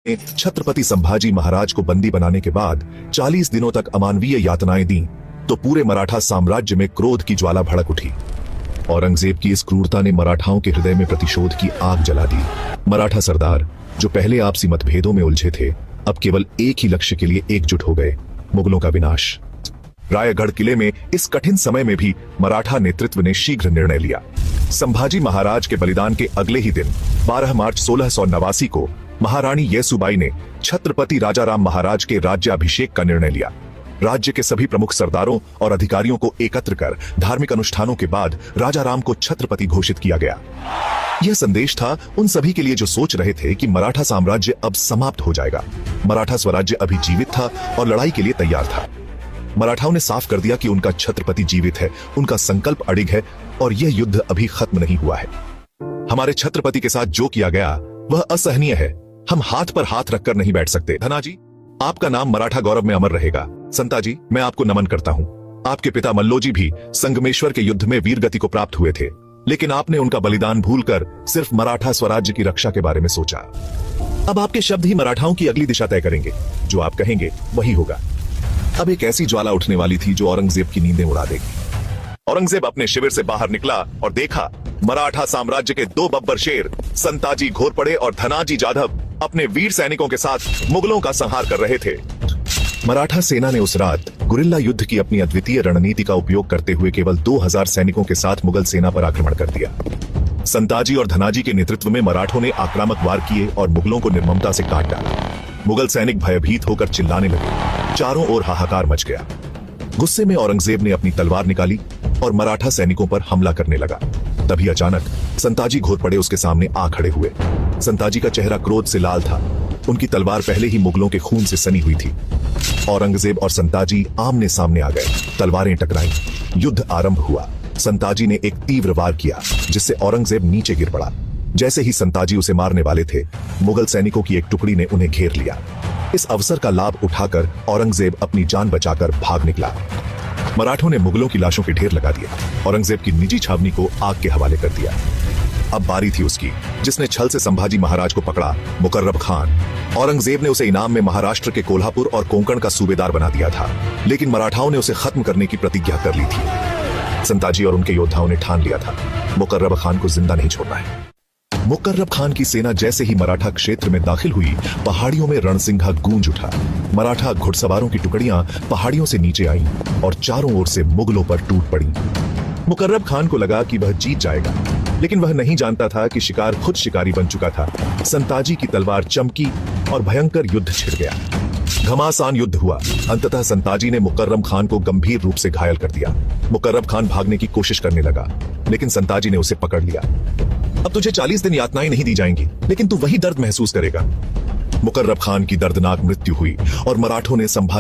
छत्रपति संभाजी महाराज को बंदी बनाने के बाद 40 दिनों तक अमानवीय यातनाएं दी तो पूरे मराठा साम्राज्य में क्रोध की ज्वाला भड़क उठी। औरंगजेब की इस क्रूरता ने मराठाओं के हृदय में प्रतिशोध की आग जला दी। मराठा सरदार जो पहले आपसी मतभेदों में उलझे थे, अब केवल एक ही लक्ष्य के लिए एकजुट हो गए, मुगलों का विनाश। रायगढ़ किले में इस कठिन समय में भी मराठा नेतृत्व ने शीघ्र निर्णय लिया। संभाजी महाराज के बलिदान के अगले ही दिन 12 मार्च 1689 को महारानी येसुबाई ने छत्रपति राजाराम महाराज के राज्याभिषेक का निर्णय लिया। राज्य के सभी प्रमुख सरदारों और अधिकारियों को एकत्र कर धार्मिक अनुष्ठानों के बाद राजाराम को छत्रपति घोषित किया गया। यह संदेश था उन सभी के लिए जो सोच रहे थे कि मराठा साम्राज्य अब समाप्त हो जाएगा। मराठा स्वराज्य अभी जीवित था और लड़ाई के लिए तैयार था। मराठाओं ने साफ कर दिया कि उनका छत्रपति जीवित है, उनका संकल्प अडिग है और यह युद्ध अभी खत्म नहीं हुआ है। हमारे छत्रपति के साथ जो किया गया वह असहनीय है। हम हाथ पर हाथ रखकर नहीं बैठ सकते। धनाजी, आपका नाम मराठा गौरव में अमर रहेगा। संताजी, मैं आपको नमन करता हूँ। आपके पिता मल्लोजी भी संगमेश्वर के युद्ध में वीरगति को प्राप्त हुए थे, लेकिन आपने उनका बलिदान भूलकर सिर्फ मराठा स्वराज्य की रक्षा के बारे में सोचा। अब आपके शब्द ही मराठाओं की अगली दिशा तय करेंगे। जो आप कहेंगे वही होगा। अब एक ऐसी ज्वाला उठने वाली थी जो औरंगजेब की नींदें उड़ा देगी। औरंगजेब अपने शिविर से बाहर निकला और देखा मराठा साम्राज्य के दो बब्बर शेर संताजी घोरपड़े और धनाजी जाधव अपने वीर सैनिकों के साथ मुगलों का संहार कर रहे थे। मराठा सेना ने उस रात गुरिल्ला युद्ध की अपनी अद्वितीय रणनीति का उपयोग करते हुए केवल 2000 सैनिकों के साथ मुगल सेना पर आक्रमण कर दिया। संताजी और धनाजी के नेतृत्व में मराठों ने आक्रामक वार किए और मुगलों को निर्ममता से काट डाला। मुगल सैनिक भयभीत होकर चिल्लाने लगे। चारों ओर हाहाकार मच गया। गुस्से में औरंगजेब ने अपनी तलवार निकाली और मराठा सैनिकों पर हमला करने लगा। तभी अचानक संताजी घोरपड़े उसके सामने आ खड़े हुए। संताजी का चेहरा क्रोध से लाल था। उनकी तलवार पहले ही मुगलों के खून से सनी हुई थी। औरंगजेब और संताजी आमने सामने आ गए। तलवारें टकराईं। युद्ध आरंभ हुआ। संताजी ने एक तीव्र वार किया जिससे औरंगजेब नीचे गिर पड़ा। जैसे ही संताजी उसे मारने वाले थे, मुगल सैनिकों की एक टुकड़ी ने उन्हें घेर लिया। इस अवसर का लाभ उठाकर औरंगजेब अपनी जान बचाकर भाग निकला। मराठों ने मुगलों की लाशों के ढेर लगा दिए। औरंगजेब की निजी छावनी को आग के हवाले कर दिया। अब बारी थी उसकी, जिसने छल से संभाजी महाराज को पकड़ा, मुकर्रब खान। औरंगजेब ने उसे इनाम में महाराष्ट्र के कोल्हापुर और कोंकण का सूबेदार बना दिया था, लेकिन मराठाओं ने उसे खत्म करने की प्रतिज्ञा कर ली थी। संताजी और उनके योद्धाओं ने ठान लिया था, मुकर्रब खान को जिंदा नहीं छोड़ना है। मुकर्रब खान की सेना जैसे ही मराठा क्षेत्र में दाखिल हुई, पहाड़ियों में रणसिंघा गूंज उठा। मराठा घुड़सवारों की टुकड़ियां पहाड़ियों से नीचे आईं और चारों ओर से मुगलों पर टूट पड़ी। मुकर्रब खान को लगा कि वह जीत जाएगा, लेकिन वह नहीं जानता था कि शिकार खुद शिकारी बन चुका था। संताजी की तलवार चमकी और भयंकर युद्ध छिड़ गया। घमासान युद्ध हुआ। अंततः संताजी ने मुकर्रब खान को गंभीर रूप से घायल कर दिया। मुकर्रब खान भागने की कोशिश करने लगा, लेकिन संताजी ने उसे पकड़ लिया। अब तुझे 40 दिन यातनाएं नहीं दी जाएंगी, लेकिन तू वही दर्द महसूस करेगा। मुकर्रब खान की दर्दनाक मृत्यु हुई और मराठों ने संभाजी